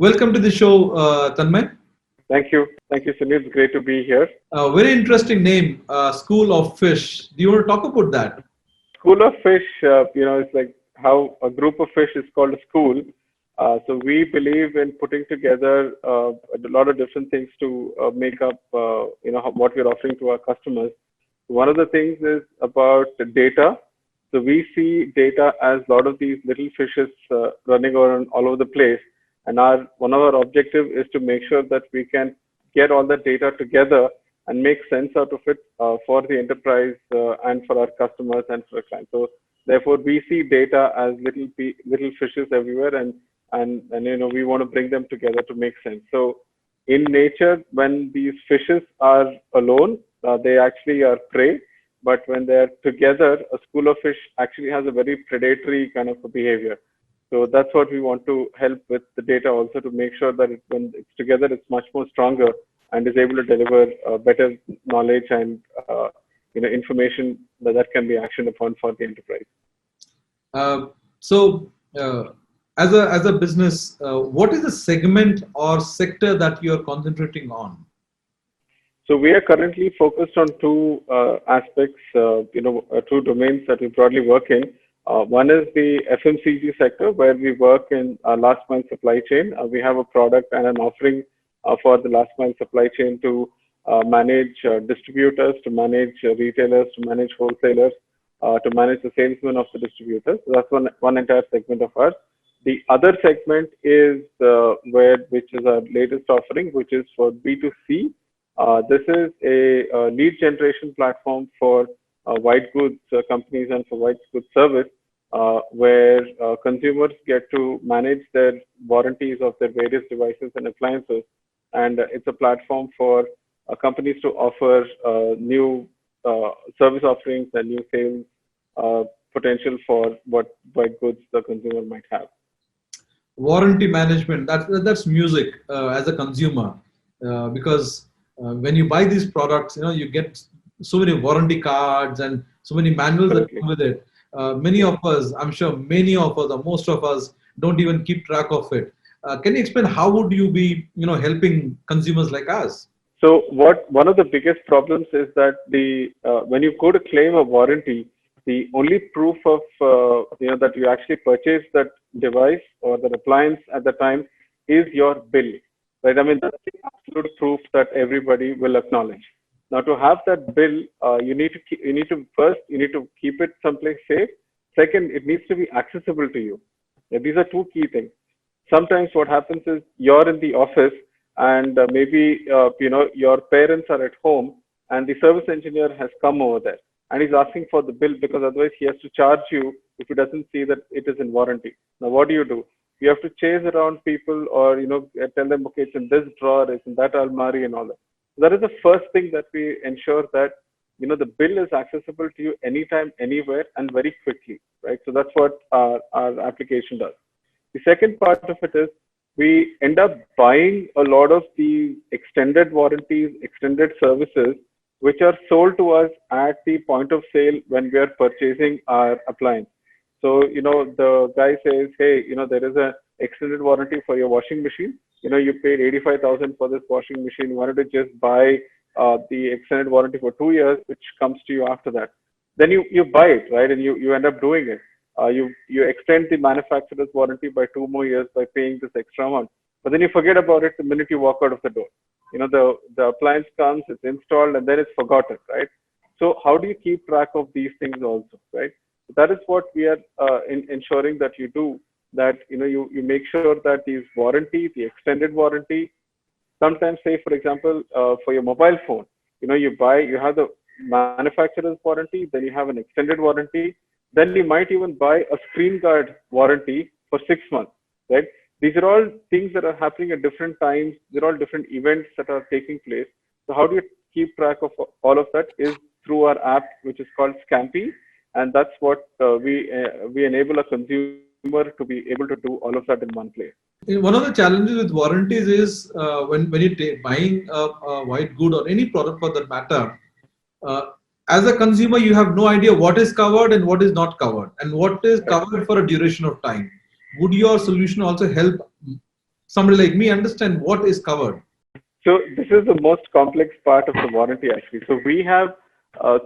Welcome to the show, Thanmaya. Thank you. Thank you, Sunil. It's great to be here. Very interesting name, School of Fish. Do you want to talk about that? School of Fish, it's like how a group of fish is called a school. So we believe in putting together a lot of different things to make up, what we're offering to our customers. One of the things is about the data. So we see data as a lot of these little fishes running around all over the place. And our one of our objective is to make sure that we can get all the data together and make sense out of it for the enterprise and for our customers and for our clients. So therefore, we see data as little fishes everywhere, and we want to bring them together to make sense. So in nature, when these fishes are alone, they actually are prey. But when they're together, a school of fish actually has a very predatory kind of a behavior. So that's what we want to help with the data also to make sure that when it's together, it's much more stronger and is able to deliver better knowledge and information that can be actioned upon for the enterprise. So, as a business, what is the segment or sector that you are concentrating on? So we are currently focused on two aspects, two domains that we broadly work in. One is the FMCG sector, where we work in last mile supply chain. We have a product and an offering for the last mile supply chain to manage distributors, to manage retailers, to manage wholesalers, to manage the salesmen of the distributors. So that's one entire segment of ours. The other segment is which is our latest offering, which is for B2C. This is a lead generation platform for white goods companies and for white goods service, where consumers get to manage their warranties of their various devices and appliances. And it's a platform for companies to offer new service offerings and new sales potential for what white goods the consumer might have. Warranty management, that's music as a consumer, because when you buy these products, you get so many warranty cards and so many manuals that come with it. Many of us, I'm sure many of us or most of us don't even keep track of it. Can you explain how would you be helping consumers like us? So one of the biggest problems is that when you go to claim a warranty, the only proof of that you actually purchased that device or that appliance at the time is your bill, right? I mean, that's the absolute proof that everybody will acknowledge. Now, to have that bill, you need to keep it someplace safe. Second, it needs to be accessible to you. These are two key things. Sometimes what happens is you're in the office and maybe your parents are at home and the service engineer has come over there and he's asking for the bill because otherwise he has to charge you if he doesn't see that it is in warranty. Now, what do? You have to chase around people or tell them, okay, it's in this drawer, it's in that almari and all that. That is the first thing that we ensure that the bill is accessible to you anytime, anywhere, and very quickly, right? So that's what our application does. The second part of it is we end up buying a lot of the extended warranties, extended services, which are sold to us at the point of sale when we are purchasing our appliance. So, the guy says, hey, there is an extended warranty for your washing machine. You paid 85,000 for this washing machine. You wanted to just buy the extended warranty for 2 years, which comes to you after that. Then you buy it, right? And you end up doing it. You extend the manufacturer's warranty by 2 more years by paying this extra amount. But then you forget about it the minute you walk out of the door. The appliance comes, it's installed, and then it's forgotten, right? So how do you keep track of these things also, right? That is what we are ensuring that you do, that you make sure that these warranty, the extended warranty, sometimes say for example for your mobile phone, you have the manufacturer's warranty, then you have an extended warranty, then you might even buy a screen guard warranty for 6 months, right? These are all things that are happening at different times. They're all different events that are taking place. So how do you keep track of all of that is through our app, which is called Scampy. And that's what we enable a consumer to be able to do all of that in one place. One of the challenges with warranties is when you're buying a white good or any product for that matter, as a consumer, you have no idea what is covered and what is not covered and what is covered for a duration of time. Would your solution also help somebody like me understand what is covered? So this is the most complex part of the warranty actually. So we have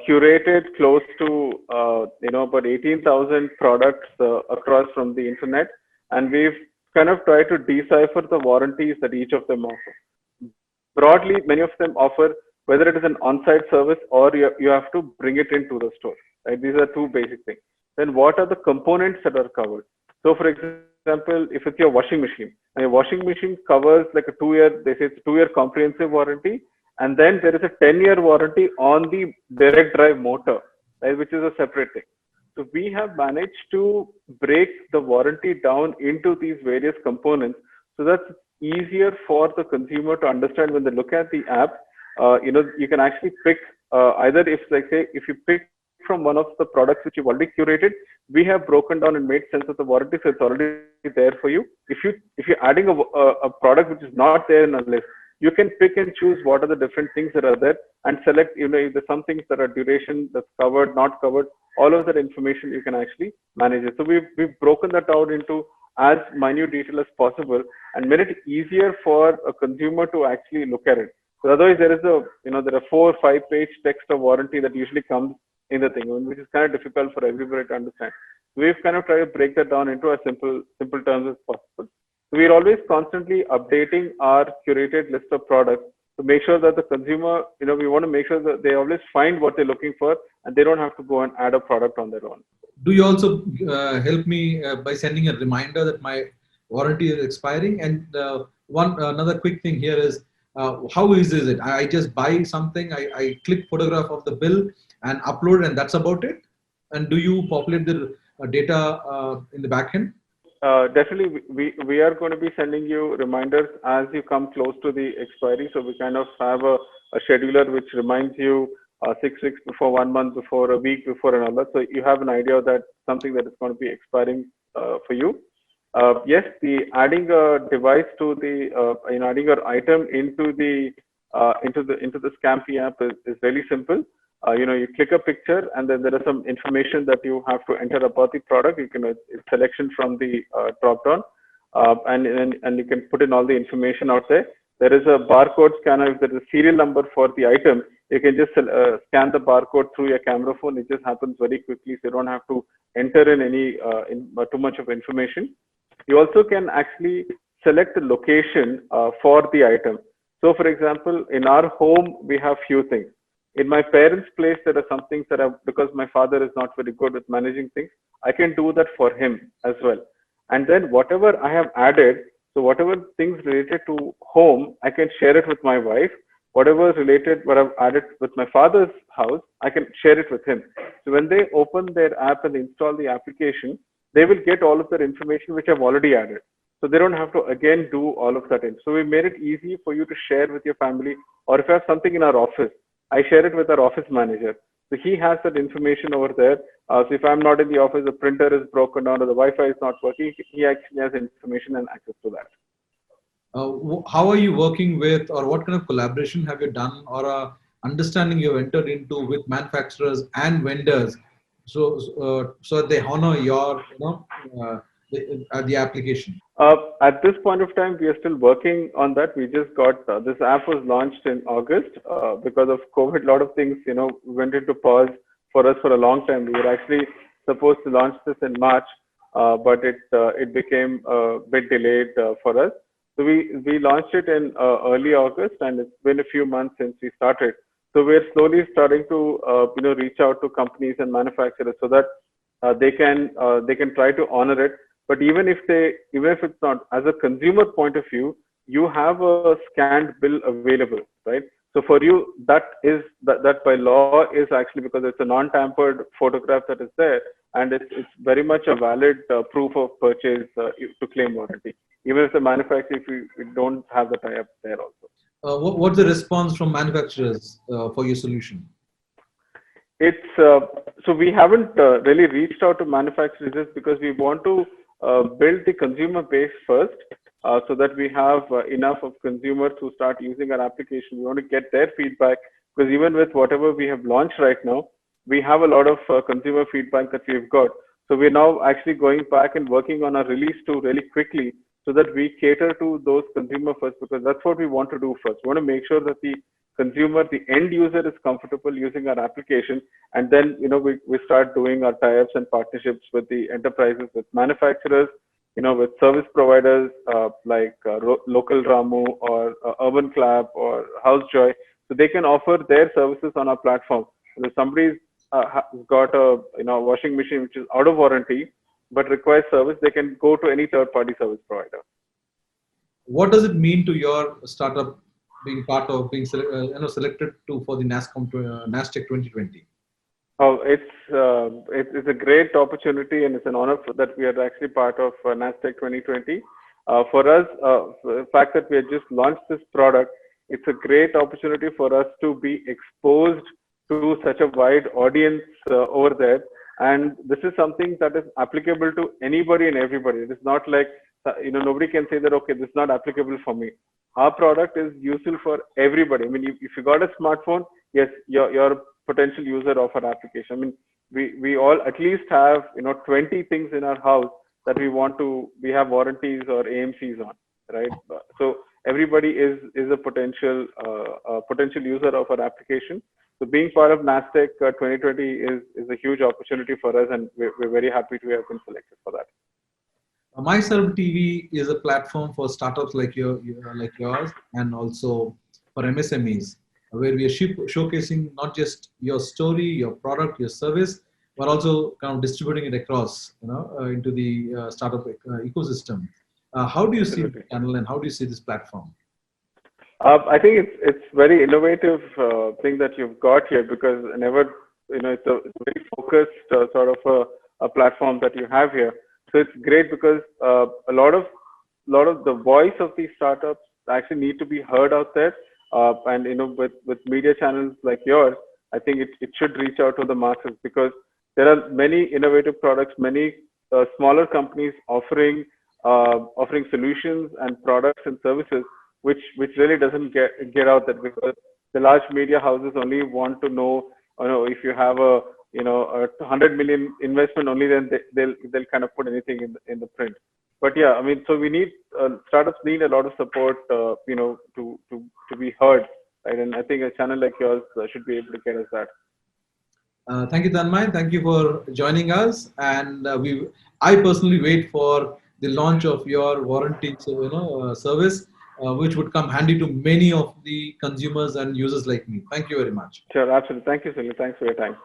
curated close to about 18,000 products across from the internet, and we've kind of tried to decipher the warranties that each of them offer. Broadly, many of them offer whether it is an on-site service or you have to bring it into the store. Right? These are two basic things. Then what are the components that are covered? So for example, if it's your washing machine, and your washing machine covers like a 2-year, they say it's a 2-year comprehensive warranty, and then there is a 10-year warranty on the direct drive motor, right, which is a separate thing. So we have managed to break the warranty down into these various components so that's easier for the consumer to understand when they look at the app. You can actually pick either if like say if you pick from one of the products which you've already curated, we have broken down and made sense of the warranty, so it's already there for you. If you're adding a product which is not there in a list, you can pick and choose what are the different things that are there and select, if there's some things that are duration that's covered, not covered, all of that information you can actually manage it. So we've broken that out into as minute detail as possible and made it easier for a consumer to actually look at it. So otherwise there is there are 4 or 5 page text of warranty that usually comes in the thing, which is kind of difficult for everybody to understand. We've kind of tried to break that down into as simple terms as possible. We're always constantly updating our curated list of products to make sure that the consumer, we want to make sure that they always find what they're looking for and they don't have to go and add a product on their own. Do you also help me by sending a reminder that my warranty is expiring? And another quick thing here is, how easy is it? I just buy something, I click photograph of the bill and upload, and that's about it? And do you populate the data in the backend? Definitely, we are going to be sending you reminders as you come close to the expiry. So we kind of have a scheduler which reminds you 6 weeks before, 1 month before, a week before, and all that. So you have an idea that something that is going to be expiring for you. Yes, the adding a device to the adding your item into the Scampi app is really simple. You click a picture and then there is some information that you have to enter about the product. You can it's selection from the drop down, and you can put in all the information out there. There is a barcode scanner. If there is a serial number for the item, you can just scan the barcode through your camera phone. It just happens very quickly, so you don't have to enter in any too much of information. You also can actually select the location for the item. So, for example, in our home, we have few things. In my parents' place, there are some things that because my father is not very good with managing things, I can do that for him as well. And then whatever I have added, so whatever things related to home, I can share it with my wife. Whatever is related, what I've added with my father's house, I can share it with him. So when they open their app and install the application, they will get all of their information which I've already added. So they don't have to again do all of that. So we made it easy for you to share with your family, or if you have something in our office, I share it with our office manager. So he has that information over there. So if I'm not in the office, the printer is broken down or the Wi-Fi is not working, he actually has information and access to that. How are you working with, or what kind of collaboration have you done, or understanding you've entered into with manufacturers and vendors, so they honor your, the application? At this point of time, we are still working on that. We just got this app was launched in August because of COVID. A lot of things, went into pause for us for a long time. We were actually supposed to launch this in March, but it became a bit delayed for us. So we launched it in early August, and it's been a few months since we started. So we're slowly starting to reach out to companies and manufacturers so that they can try to honor it. But even if it's not, as a consumer point of view, you have a scanned bill available, right? So for you, that by law is actually because it's a non-tampered photograph that is there, and it's very much a valid proof of purchase to claim warranty, even if the manufacturer, if you don't have the tie-up there also. What's the response from manufacturers for your solution? It's so we haven't really reached out to manufacturers just because we want to build the consumer base first, so that we have enough of consumers who start using our application. We want to get their feedback, because even with whatever we have launched right now, we have a lot of consumer feedback that we've got. So we're now actually going back and working on our release 2 really quickly, so that we cater to those consumer first, because that's what we want to do first. We want to make sure that the consumer, the end user, is comfortable using our application, and then we start doing our tie-ups and partnerships with the enterprises, with manufacturers, with service providers like Local Ramu or Urban Clap or House Joy, so they can offer their services on our platform. If somebody's got a washing machine which is out of warranty but requires service, they can go to any third-party service provider. What does it mean to your startup being part of being selected for the Nasscom NASDAQ 2020? Oh, it's a great opportunity, and it's an honor that we are actually part of NASDAQ 2020. For us, the fact that we have just launched this product, it's a great opportunity for us to be exposed to such a wide audience over there. And this is something that is applicable to anybody and everybody. It is not like, nobody can say that, okay, this is not applicable for me. Our product is useful for everybody. I mean, if you got a smartphone, yes, you're a potential user of our application. I mean, we all at least have 20 things in our house that we have warranties or AMCs on, right? So everybody is a potential user of our application. So being part of NASDAQ 2020 is a huge opportunity for us, and we're very happy to have been selected for that. MyServe TV is a platform for startups like yours, and also for MSMEs, where we are showcasing not just your story, your product, your service, but also kind of distributing it across, into the startup ecosystem. How do you see the channel, and how do you see this platform? I think it's very innovative thing that you've got here, because it's a very focused sort of a platform that you have here. So it's great because a lot of the voice of these startups actually need to be heard out there, and with media channels like yours, I think it should reach out to the masses, because there are many innovative products, many smaller companies offering solutions and products and services which really doesn't get out there, because the large media houses only want to know, if you have a 100 million investment, only then they'll kind of put anything in the print. But yeah, I mean, so we need startups need a lot of support, to be heard, right? And I think a channel like yours should be able to get us that. Thank you, Thanmaya. Thank you for joining us. And I personally wait for the launch of your warranty, service, which would come handy to many of the consumers and users like me. Thank you very much. Sure, absolutely. Thank you, Sunil. Thanks for your time.